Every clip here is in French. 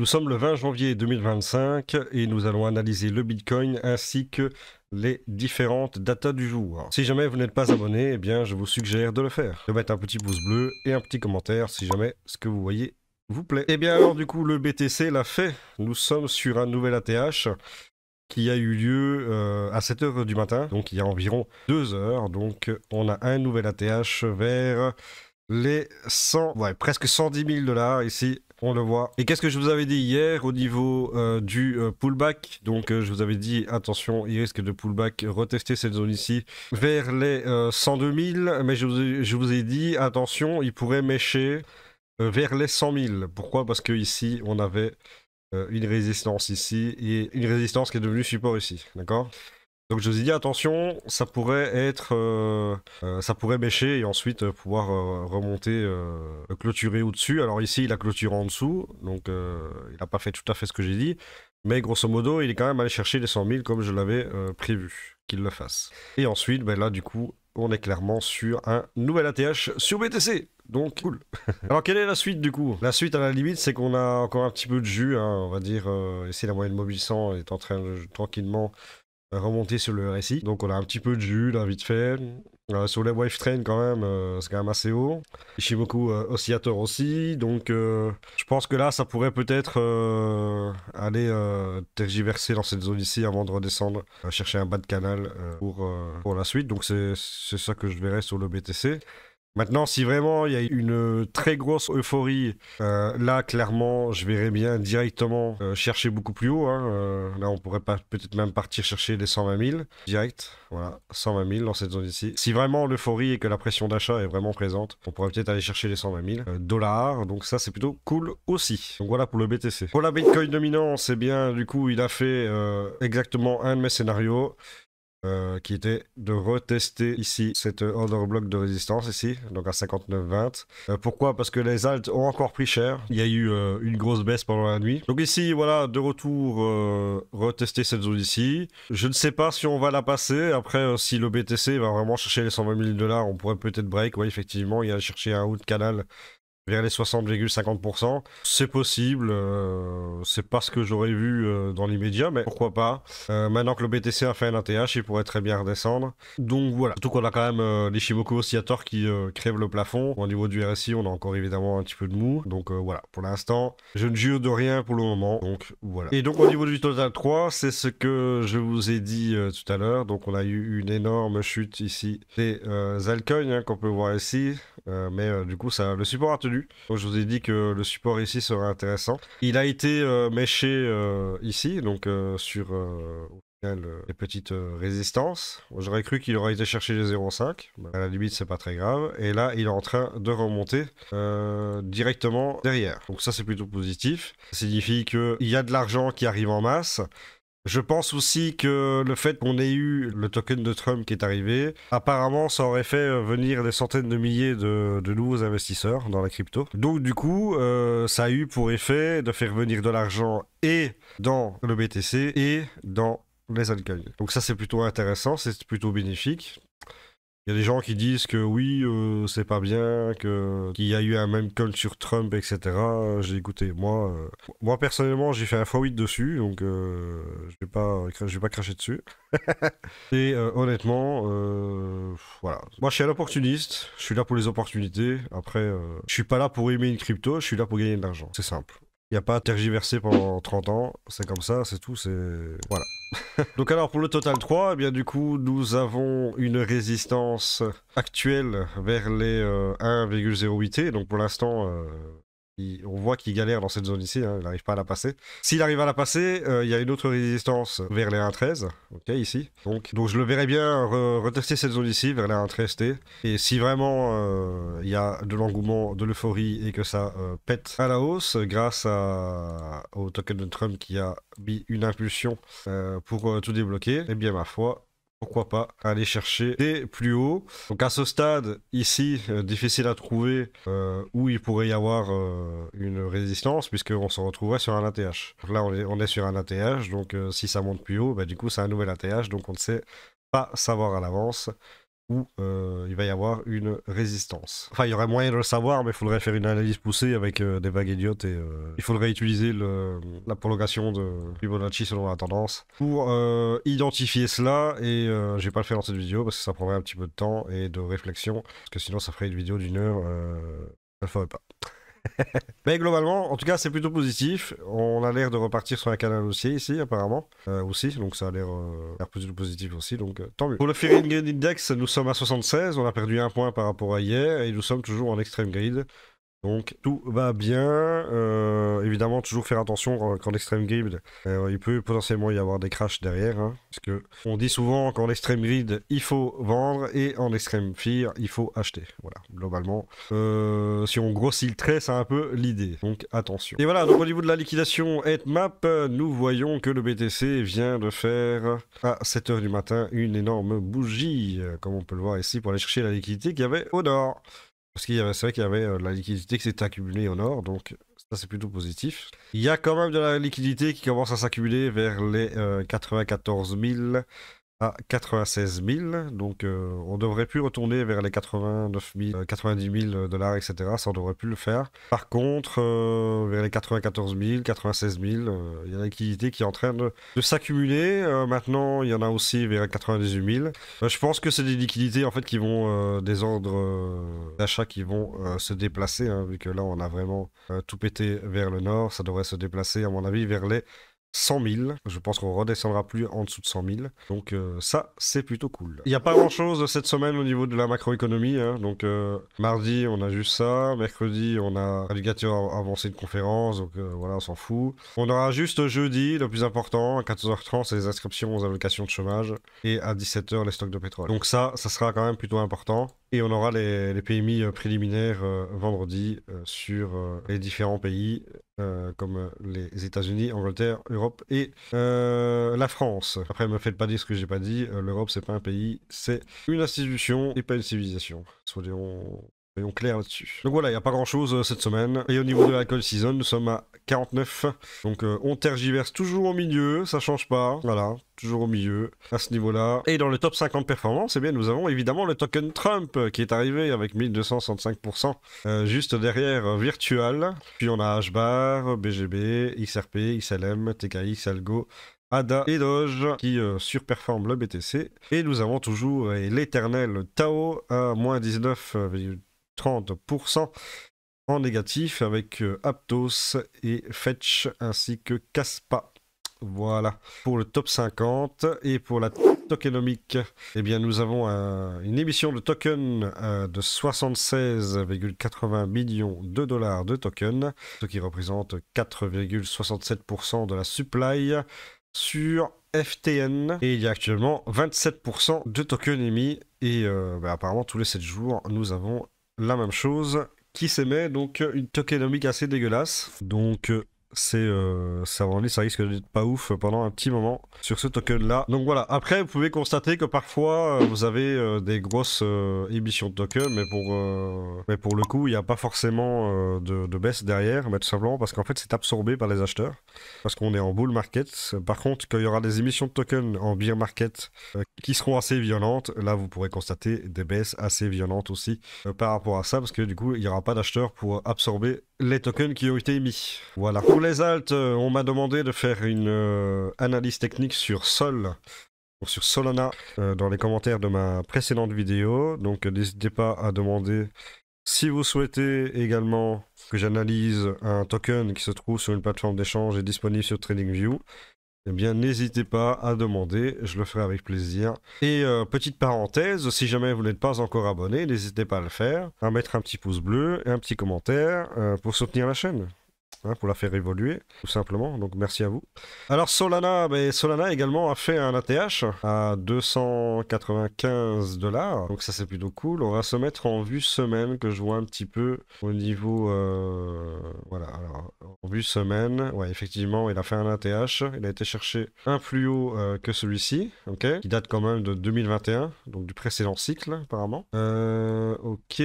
Nous sommes le 20 janvier 2025 et nous allons analyser le Bitcoin ainsi que les différentes datas du jour. Si jamais vous n'êtes pas abonné, eh bien je vous suggère de le faire. De mettre un petit pouce bleu et un petit commentaire si jamais ce que vous voyez vous plaît. Et bien alors du coup le BTC l'a fait. Nous sommes sur un nouvel ATH qui a eu lieu à 7h du matin, donc il y a environ 2 heures. Donc on a un nouvel ATH vers les 100, ouais, presque 110 000 $ ici, on le voit. Et qu'est-ce que je vous avais dit hier au niveau du pullback? Donc je vous avais dit, attention, il risque de pullback, retester cette zone ici vers les 102 000, mais je vous ai dit, attention, il pourrait mêcher vers les 100 000. Pourquoi? Parce que ici, on avait une résistance ici et une résistance qui est devenue support ici, d'accord? Donc je vous ai dit attention, ça pourrait être, ça pourrait bêcher et ensuite pouvoir remonter, clôturer au-dessus. Alors ici il a clôturé en dessous, donc il n'a pas fait tout à fait ce que j'ai dit, mais grosso modo il est quand même allé chercher les 100 000 comme je l'avais prévu qu'il le fasse. Et ensuite, ben là du coup, on est clairement sur un nouvel ATH sur BTC. Donc cool. Alors quelle est la suite du coup? La suite à la limite c'est qu'on a encore un petit peu de jus, hein, on va dire, ici la moyenne mobile 100 est en train de tranquillement remonter sur le RSI. Donc on a un petit peu de jus là vite fait. Sur les wave train quand même, c'est quand même assez haut. Ishimoku oscillateur aussi. Donc je pense que là ça pourrait peut-être aller tergiverser dans cette zone ici avant de redescendre, chercher un bas de canal pour la suite. Donc c'est ça que je verrai sur le BTC. Maintenant, si vraiment il y a une très grosse euphorie, là, clairement, je verrais bien directement chercher beaucoup plus haut. Hein. Là, on pourrait peut-être même partir chercher les 120 000 direct. Voilà, 120 000 dans cette zone ici. Si vraiment l'euphorie et que la pression d'achat est vraiment présente, on pourrait peut-être aller chercher les 120 000 $. Donc ça, c'est plutôt cool aussi. Donc voilà pour le BTC. Pour la Bitcoin dominant, c'est bien, du coup, il a fait exactement un de mes scénarios. Qui était de retester ici cette order block de résistance ici, donc à 59,20. Pourquoi? Parce que les alts ont encore pris cher. Il y a eu une grosse baisse pendant la nuit. Donc ici, voilà, de retour, retester cette zone ici. Je ne sais pas si on va la passer. Après, si le BTC va vraiment chercher les 120 000 $, on pourrait peut-être break. Oui, effectivement, il y a chercher un haut de canal vers les 60,50%. C'est possible, c'est pas ce que j'aurais vu dans l'immédiat, mais pourquoi pas. Maintenant que le BTC a fait un ATH, il pourrait très bien redescendre. Donc voilà, surtout qu'on a quand même l'Ishimoku oscillator qui crève le plafond. Au niveau du RSI, on a encore évidemment un petit peu de mou. Donc voilà, pour l'instant, je ne jure de rien pour le moment. Donc voilà. Et donc au niveau du total 3, c'est ce que je vous ai dit tout à l'heure. Donc on a eu une énorme chute ici des altcoins hein, qu'on peut voir ici. Mais du coup, le support a tenu. Donc, je vous ai dit que le support ici serait intéressant. Il a été méché ici, donc sur au final, les petites résistances. J'aurais cru qu'il aurait été chercher les 0,5. À la limite, c'est pas très grave. Et là, il est en train de remonter directement derrière. Donc ça, c'est plutôt positif. Ça signifie qu'il y a de l'argent qui arrive en masse. Je pense aussi que le fait qu'on ait eu le token de Trump qui est arrivé, apparemment ça aurait fait venir des centaines de milliers de nouveaux investisseurs dans la crypto. Donc du coup, ça a eu pour effet de faire venir de l'argent et dans le BTC et dans les altcoins. Donc ça c'est plutôt intéressant, c'est plutôt bénéfique. Il y a des gens qui disent que oui, c'est pas bien, qu'il y a eu un même call sur Trump, etc. J'ai écouté. Moi personnellement, j'ai fait un x8 dessus, donc je vais pas cracher dessus. Et honnêtement, voilà. Moi, je suis un opportuniste. Je suis là pour les opportunités. Après, je suis pas là pour aimer une crypto. Je suis là pour gagner de l'argent. C'est simple. Il n'y a pas à tergiverser pendant 30 ans. C'est comme ça, c'est tout. Voilà. Donc alors pour le total 3, eh bien du coup nous avons une résistance actuelle vers les 1,08 T. Donc pour l'instant on voit qu'il galère dans cette zone ici, hein, il n'arrive pas à la passer. S'il arrive à la passer, il y a une autre résistance vers les 1,13, ok, ici. Donc je le verrai bien retester cette zone ici, vers les 1,13 T. Et si vraiment il y a de l'engouement, de l'euphorie et que ça pète à la hausse grâce au token de Trump qui a mis une impulsion pour tout débloquer, eh bien ma foi, pourquoi pas aller chercher des plus hauts. Donc à ce stade, ici, difficile à trouver où il pourrait y avoir une résistance, puisqu'on se retrouverait sur un ATH. Donc là, on est sur un ATH, donc si ça monte plus haut, bah, du coup, c'est un nouvel ATH, donc on ne sait pas savoir à l'avance où il va y avoir une résistance. Enfin, il y aurait moyen de le savoir, mais il faudrait faire une analyse poussée avec des vagues idiotes et il faudrait utiliser la prolongation de Fibonacci selon la tendance pour identifier cela et je vais pas le faire dans cette vidéo parce que ça prendrait un petit peu de temps et de réflexion parce que sinon ça ferait une vidéo d'1 heure, ça le ferait pas. Mais globalement, en tout cas, c'est plutôt positif. On a l'air de repartir sur un canal haussier ici, apparemment. Aussi, donc ça a l'air plutôt positif aussi, donc tant mieux. Pour le Fear Grid Index, nous sommes à 76. On a perdu 1 point par rapport à hier et nous sommes toujours en extreme grid. Donc tout va bien, évidemment toujours faire attention qu'en extreme grid, il peut potentiellement y avoir des crashs derrière, hein, parce que on dit souvent qu'en extreme grid il faut vendre et en extreme fear il faut acheter, voilà, globalement, si on grossit le trait c'est un peu l'idée, donc attention. Et voilà, donc au niveau de la liquidation headmap, nous voyons que le BTC vient de faire à 7 h du matin une énorme bougie, comme on peut le voir ici, pour aller chercher la liquidité qu'il y avait au nord. Parce qu'il y avait, c'est vrai qu'il y avait de la liquidité qui s'était accumulée au nord, donc ça c'est plutôt positif. Il y a quand même de la liquidité qui commence à s'accumuler vers les 94 000 à 96 000, donc on devrait plus retourner vers les 89 000, 90 000 $, etc. Ça on devrait plus le faire. Par contre, vers les 94 000, 96 000, il y a la liquidité qui est en train de s'accumuler. Maintenant, il y en a aussi vers 98 000. Je pense que c'est des liquidités en fait qui vont des ordres d'achat qui vont se déplacer, hein, vu que là on a vraiment tout pété vers le nord. Ça devrait se déplacer à mon avis vers les 100 000, je pense qu'on redescendra plus en dessous de 100 000, donc ça c'est plutôt cool. Il n'y a pas grand chose cette semaine au niveau de la macroéconomie, hein. Donc mardi on a juste ça, mercredi on a l'indicateur avancé de conférence, donc voilà on s'en fout. On aura juste jeudi, le plus important, à 14h30 c'est les inscriptions aux allocations de chômage, et à 17h les stocks de pétrole. Donc ça sera quand même plutôt important. Et on aura les PMI préliminaires vendredi sur les différents pays comme les États-Unis, Angleterre, Europe et la France. Après, ne me faites pas dire ce que j'ai pas dit. L'Europe, c'est pas un pays, c'est une institution et pas une civilisation. Soyons clairs là-dessus. Donc voilà, il n'y a pas grand-chose cette semaine. Et au niveau de l'alcool season, nous sommes à 49. Donc on tergiverse toujours au milieu, ça change pas. Voilà, toujours au milieu à ce niveau-là. Et dans le top 50 performance, eh bien, nous avons évidemment le token Trump qui est arrivé avec 1265%. Juste derrière Virtual. Puis on a HBAR, BGB, XRP, XLM, TKX, Algo, ADA et Doge qui surperforment le BTC. Et nous avons toujours l'éternel Tao à moins 19,30% en négatif avec Aptos et Fetch ainsi que Caspa. Voilà pour le top 50. Et pour la tokenomique, eh bien nous avons une émission de tokens de 76,80 millions de dollars de tokens, ce qui représente 4,67% de la supply sur FTN. Et il y a actuellement 27% de tokens émis. Et apparemment tous les 7 jours, nous avons la même chose qui s'émet, donc une tokenomique assez dégueulasse. Donc ça risque d'être pas ouf pendant un petit moment sur ce token là. Donc voilà, après vous pouvez constater que parfois vous avez des grosses émissions de tokens, mais pour le coup il n'y a pas forcément de baisse derrière, mais tout simplement parce qu'en fait c'est absorbé par les acheteurs, parce qu'on est en bull market. Par contre, quand il y aura des émissions de tokens en bear market qui seront assez violentes, là vous pourrez constater des baisses assez violentes aussi par rapport à ça, parce que du coup il n'y aura pas d'acheteurs pour absorber les tokens qui ont été émis. Voilà. Pour les alts, on m'a demandé de faire une analyse technique sur Sol, sur Solana, dans les commentaires de ma précédente vidéo. Donc n'hésitez pas à demander si vous souhaitez également que j'analyse un token qui se trouve sur une plateforme d'échange et disponible sur TradingView. Eh bien, n'hésitez pas à demander, je le ferai avec plaisir. Et petite parenthèse, si jamais vous n'êtes pas encore abonné, n'hésitez pas à le faire, à mettre un petit pouce bleu et un petit commentaire pour soutenir la chaîne. Hein, pour la faire évoluer, tout simplement. Donc merci à vous. Alors Solana, Solana également a fait un ATH à 295 $. Donc ça c'est plutôt cool. On va se mettre en vue semaine, que je vois un petit peu au niveau... voilà, alors en vue semaine, ouais effectivement il a fait un ATH. Il a été chercher un plus haut que celui-ci, ok, qui date quand même de 2021, donc du précédent cycle apparemment. Ok.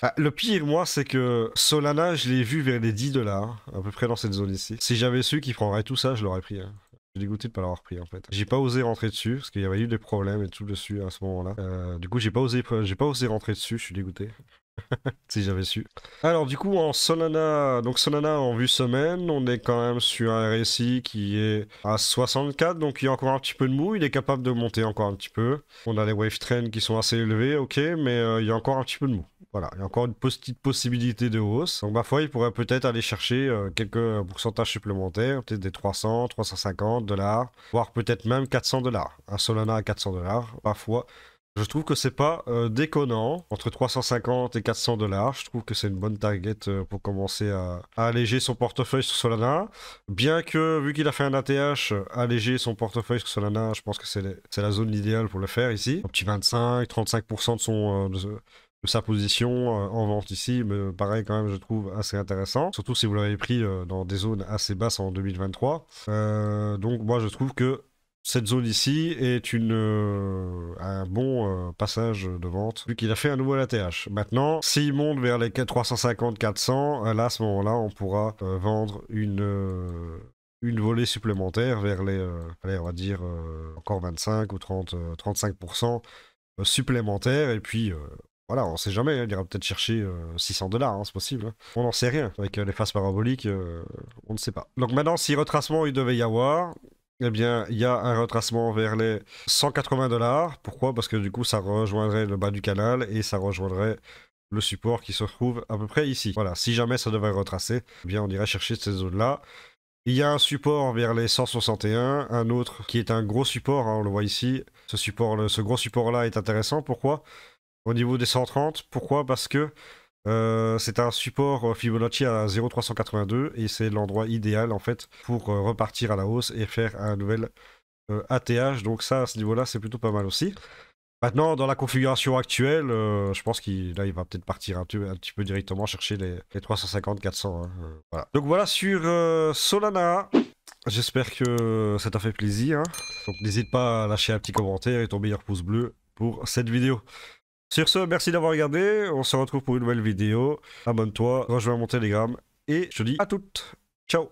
Ah, le pire, moi, c'est que Solana, je l'ai vu vers les 10 $. À peu près dans cette zone ici. Si j'avais su qu'il prendrait tout ça, je l'aurais pris. Hein. suis dégoûté de pas l'avoir pris en fait. J'ai pas osé rentrer dessus parce qu'il y avait eu des problèmes et tout dessus à ce moment-là. Du coup, j'ai pas osé rentrer dessus. Je suis dégoûté. Si j'avais su. Alors du coup en Solana, donc Solana en vue semaine, on est quand même sur un RSI qui est à 64, donc il y a encore un petit peu de mou, il est capable de monter encore un petit peu. On a les wave trends qui sont assez élevés, ok, mais il y a encore un petit peu de mou. Voilà, il y a encore une petite possibilité de hausse. Donc ma foi, il pourrait peut-être aller chercher quelques pourcentages supplémentaires, peut-être des 300, 350 $, voire peut-être même 400 $. Un Solana à 400 $, parfois. Je trouve que c'est pas déconnant, entre 350 et 400 $. Je trouve que c'est une bonne target pour commencer à alléger son portefeuille sur Solana. Bien que, vu qu'il a fait un ATH, alléger son portefeuille sur Solana, je pense que c'est la zone idéale pour le faire ici. Un petit 25-35% de sa position en vente ici me paraît quand même, je trouve, assez intéressant. Surtout si vous l'avez pris dans des zones assez basses en 2023. Donc moi, je trouve que cette zone ici est un bon passage de vente, vu qu'il a fait un nouvel ATH. Maintenant, s'il monte vers les 350-400, là, à ce moment-là, on pourra vendre une volée supplémentaire vers les, allez, on va dire, encore 25 ou 30, 35% supplémentaires, et puis... voilà, on sait jamais, hein, il ira peut-être chercher 600 $, hein, c'est possible. Hein. On n'en sait rien. Avec les phases paraboliques, on ne sait pas. Donc maintenant, si retracement il devait y avoir, eh bien, il y a un retracement vers les 180 $. Pourquoi? Parce que du coup, ça rejoindrait le bas du canal et ça rejoindrait le support qui se trouve à peu près ici. Voilà, si jamais ça devait retracer, eh bien, on irait chercher ces zones-là. Il y a un support vers les 161, un autre qui est un gros support, hein, on le voit ici. Ce gros support-là est intéressant. Pourquoi? Au niveau des 130, pourquoi? Parce que c'est un support Fibonacci à 0,382 et c'est l'endroit idéal en fait pour repartir à la hausse et faire un nouvel ATH. Donc ça, à ce niveau-là, c'est plutôt pas mal aussi. Maintenant, dans la configuration actuelle, je pense qu'il va peut-être partir un petit peu directement chercher les 350-400. Hein, voilà. Donc voilà sur Solana. J'espère que ça t'a fait plaisir. Hein. Donc n'hésite pas à lâcher un petit commentaire et ton meilleur pouce bleu pour cette vidéo. Sur ce, merci d'avoir regardé. On se retrouve pour une nouvelle vidéo. Abonne-toi, rejoins mon Telegram et je te dis à toutes. Ciao.